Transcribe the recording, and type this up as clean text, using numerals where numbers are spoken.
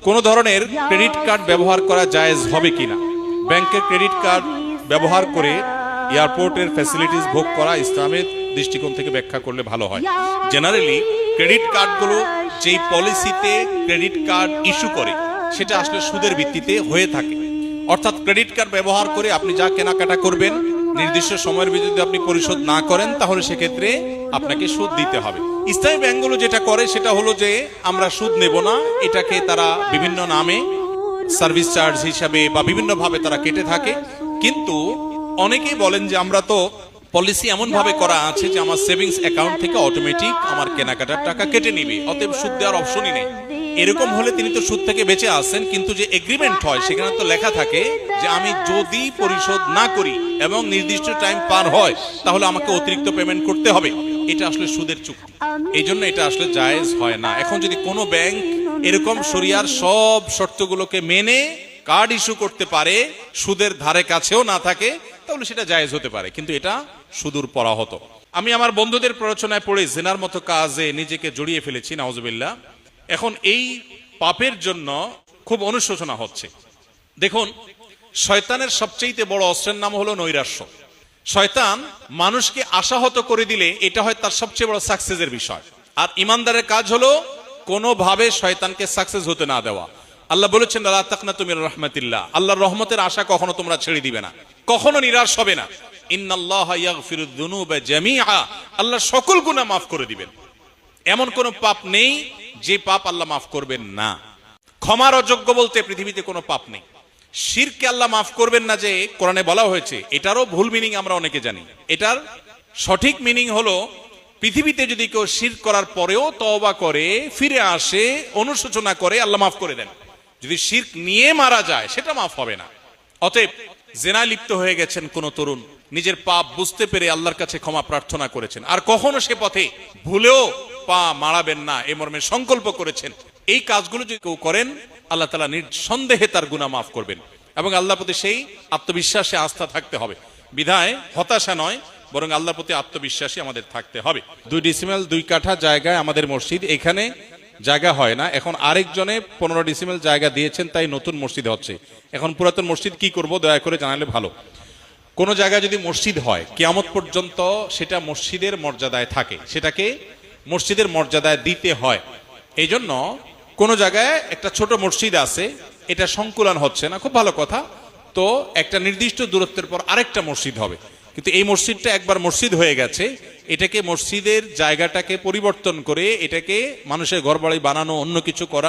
কোনো ধরনের credit card ব্যবহার করা জায়েজ হবে কিনা। ব্যাংকের ক্রেডিট কার্ড ব্যবহার করে এয়ারপোর্টের ফ্যাসিলিটিস ভোগ করা ইসলামের দৃষ্টিকোণ থেকে ব্যাখ্যা করলে ভালো হয়। জেনারেলি ক্রেডিট কার্ডগুলো যেই পলিসিতে ক্রেডিট কার্ড ইস্যু করে সেটা আসলে সুদের ভিত্তিতে হয়ে থাকে। অর্থাৎ ক্রেডিট কার্ড ব্যবহার করে আপনি যা কেনাকাটা করবেন নির্দিষ্ট সময়ের ভিতরে যদি আপনি পরিশোধ না করেন তাহলে সেক্ষেত্রে আপনাকে সুদ দিতে হবে। ইসলামী ব্যাংকগুলো যেটা করে সেটা হলো যে আমরা সুদ নেব না, এটাকে তারা বিভিন্ন নামে সার্ভিস চার্জ হিসাবে বা বিভিন্ন ভাবে তারা কেটে থাকে। কিন্তু অনেকেই বলেন যে আমরা তো পলিসি এমন ভাবে করা আছে যে আমার সেভিংস অ্যাকাউন্ট থেকে অটোমেটিক আমার কেনাকাটার টাকা কেটে নিবে, অতএব সুদ দেওয়ার অপশনই নেই। এরকম হলে তিনি তো সুদ থেকে বেঁচে আসেন, কিন্তু যে এগ্রিমেন্ট হয় সেখানে তো লেখা থাকে যে আমি যদি পরিশোধ না করি এবং নির্দিষ্ট টাইম পার হয় তাহলে আমাকে অতিরিক্ত পেমেন্ট করতে হবে। এটা আসলে সুদের চুক্তি, এই জন্য এটা আসলে জায়েজ হয় না। এখন যদি কোনো ব্যাংক এরকম শরিয়ার সব শর্তগুলোকে মেনে কার্ড ইস্যু করতে পারে, সুদের ধারে কাছেও না থাকে, তাহলে সেটা জায়েজ হতে পারে, কিন্তু এটা সুদূর পরাহত। আমি আমার বন্ধুদের প্ররোচনায় পড়ে জিনার মতো কাজে নিজেকে জড়িয়ে ফেলেছি, নাউজুবিল্লাহ। এখন এই পাপের জন্য খুব অনুশোচনা হচ্ছে। দেখুন, শয়তানের সবচেয়ে বড় অস্ত্রের নাম হলো নৈরাশ্য। শয়তান মানুষকে আশাহত করে দিলে এটা হয় তার সবচেয়ে বড় সাকসেসের বিষয়। আর ইমানদারের কাজ হলো কোনোভাবে শয়তানকে সাকসেস হতে না দেওয়া। আল্লাহ বলেছেন লা তাকনাতু মির রাহমাতিল্লাহ, আল্লাহর রহমতের আশা কখনো তোমরা ছেড়ে দিবে না, কখনো নিরাশ হবে না। ইন্নাল্লাহা ইয়াগফিরুয যুনুবা জামিআ, আল্লাহ সকল গুনাহ মাফ করে দিবেন। এমন কোন পাপ নেই যে পাপ আল্লাহ মাফ করবেন না। ক্ষমার অযোগ্য বলতে পৃথিবীতে কোনো পাপ নেই। শিরকে আল্লাহ মাফ করবেন না যে কোরআনে বলা হয়েছে, এটারও ভুল মিনিং আমরা অনেকে জানি। এটার সঠিক মিনিং হলো পৃথিবীতে যদি কেউ শিরক করার পরেও তওবা করে, ফিরে আসে, অনুশোচনা করে, আল্লাহ মাফ করে দেন। যদি শিরক নিয়ে মারা যায় সেটা মাফ হবে না। অতএব জেনায় লিপ্ত হয়ে গেছেন কোন তরুণ, নিজের পাপ বুঝতে পেরে আল্লাহর কাছে ক্ষমা প্রার্থনা করেছেন, আর কখনো সে পথে ভুলেও পা মারাবেন না এ মর্মে সংকল্প করেছেন, এই কাজগুলো যদি কেউ করেন আল্লাহ তাআলা নিঃসন্দেহে তার গুনাহ মাফ করবেন। এবং আল্লাহর প্রতি সেই আত্মবিশ্বাসে আস্থা থাকতে হবে। বিধায় হতাশা নয়, বরং আল্লাহর প্রতি আত্মবিশ্বাসী আমাদের থাকতে হবে। 2 ডিসিমেল 2 কাঠা জায়গায় আমাদের মসজিদ, এখানে জায়গা হয় না। এখন আরেকজনে 15 ডিসিমেল জায়গা দিয়েছেন, তাই নতুন মসজিদ হচ্ছে। এখন পুরাতন মসজিদ কি করব দয়া করে জানালে ভালো। কোন জায়গায় যদি মসজিদ হয় কিয়ামত পর্যন্ত সেটা মসজিদের মর্যাদায় থাকে, সেটাকে মসজিদের মর্যাদায় দিতে হয়। এই জন্য কোন জায়গায় একটা ছোট মসজিদ আছে, এটা সংকুলন হচ্ছে না, খুব ভালো কথা, তো একটা নির্দিষ্ট দূরত্বের পর আরেকটা মসজিদ হবে। কিন্তু এই মসজিদটা একবার মসজিদ হয়ে গেছে, এটাকে মসজিদের জায়গাটাকে পরিবর্তন করে এটাকে মানুষের ঘরবাড়ি বানানো, অন্য কিছু করা